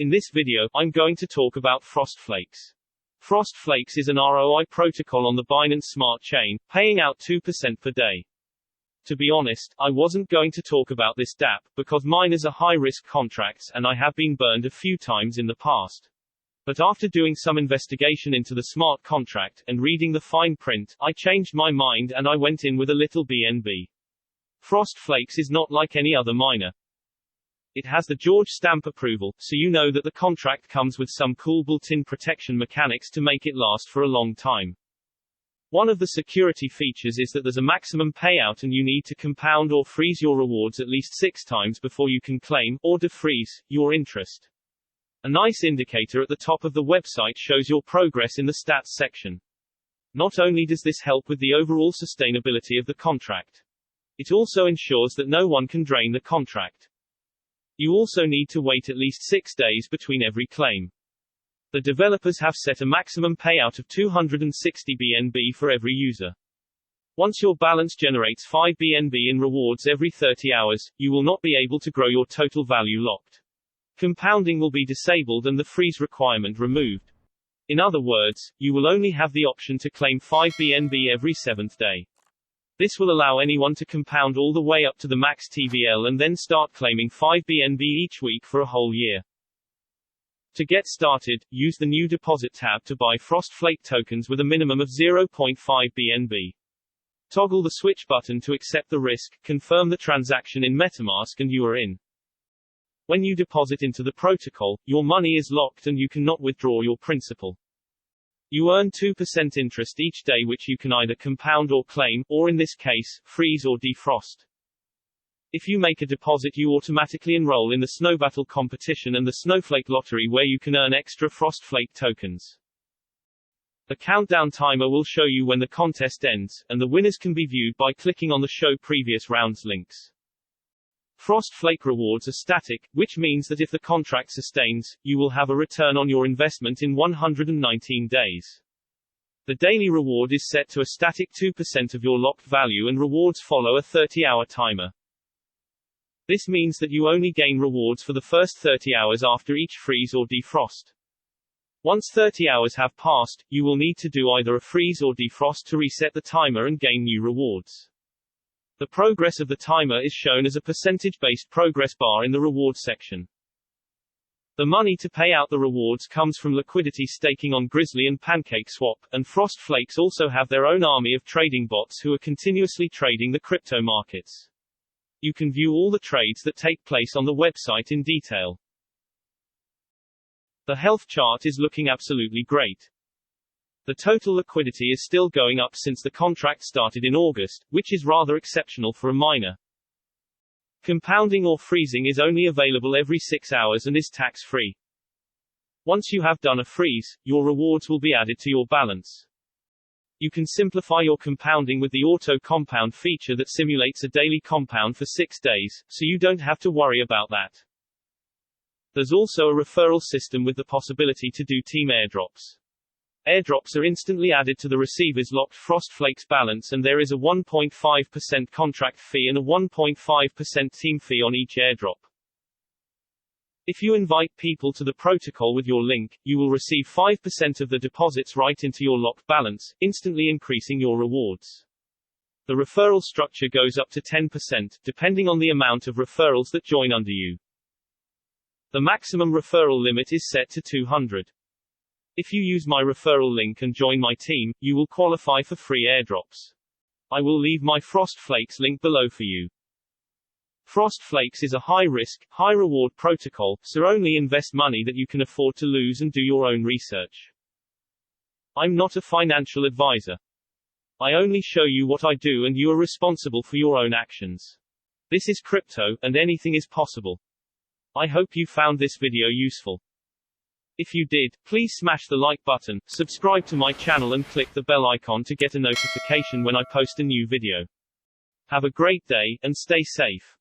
In this video, I'm going to talk about Frost Flakes. Frost Flakes is an ROI protocol on the Binance Smart Chain, paying out 2% per day. To be honest, I wasn't going to talk about this DAPP, because mine is a high-risk contracts and I have been burned a few times in the past. But after doing some investigation into the smart contract, and reading the fine print, I changed my mind and I went in with a little BNB. Frost Flakes is not like any other miner. It has the George stamp approval, so you know that the contract comes with some cool built-in protection mechanics to make it last for a long time. One of the security features is that there's a maximum payout and you need to compound or freeze your rewards at least 6 times before you can claim, or defreeze, your interest. A nice indicator at the top of the website shows your progress in the stats section. Not only does this help with the overall sustainability of the contract, it also ensures that no one can drain the contract. You also need to wait at least 6 days between every claim. The developers have set a maximum payout of 260 BNB for every user. Once your balance generates 5 BNB in rewards every 30 hours, you will not be able to grow your total value locked. Compounding will be disabled and the freeze requirement removed. In other words, you will only have the option to claim 5 BNB every 7th day. This will allow anyone to compound all the way up to the max TVL and then start claiming 5 BNB each week for a whole year. To get started, use the new deposit tab to buy Frost Flake tokens with a minimum of 0.5 BNB. Toggle the switch button to accept the risk, confirm the transaction in MetaMask and you are in. When you deposit into the protocol, your money is locked and you cannot withdraw your principal. You earn 2% interest each day which you can either compound or claim, or in this case, freeze or defrost. If you make a deposit you automatically enroll in the Snow Battle competition and the Snowflake lottery where you can earn extra Frost Flake tokens. The countdown timer will show you when the contest ends, and the winners can be viewed by clicking on the show previous rounds links. Frost Flake rewards are static, which means that if the contract sustains, you will have a return on your investment in 119 days. The daily reward is set to a static 2% of your locked value and rewards follow a 30-hour timer. This means that you only gain rewards for the first 30 hours after each freeze or defrost. Once 30 hours have passed, you will need to do either a freeze or defrost to reset the timer and gain new rewards. The progress of the timer is shown as a percentage-based progress bar in the reward section. The money to pay out the rewards comes from liquidity staking on Grizzly and PancakeSwap, and Frost Flakes also have their own army of trading bots who are continuously trading the crypto markets. You can view all the trades that take place on the website in detail. The health chart is looking absolutely great. The total liquidity is still going up since the contract started in August, which is rather exceptional for a miner. Compounding or freezing is only available every 6 hours and is tax-free. Once you have done a freeze, your rewards will be added to your balance. You can simplify your compounding with the auto compound feature that simulates a daily compound for 6 days, so you don't have to worry about that. There's also a referral system with the possibility to do team airdrops. Airdrops are instantly added to the receiver's locked Frost Flakes balance and there is a 1.5% contract fee and a 1.5% team fee on each airdrop. If you invite people to the protocol with your link, you will receive 5% of the deposits right into your locked balance, instantly increasing your rewards. The referral structure goes up to 10%, depending on the amount of referrals that join under you. The maximum referral limit is set to 200. If you use my referral link and join my team, you will qualify for free airdrops. I will leave my Frost Flakes link below for you. Frost Flakes is a high-risk, high-reward protocol, so only invest money that you can afford to lose and do your own research. I'm not a financial advisor. I only show you what I do and you are responsible for your own actions. This is crypto, and anything is possible. I hope you found this video useful. If you did, please smash the like button, subscribe to my channel and click the bell icon to get a notification when I post a new video. Have a great day, and stay safe.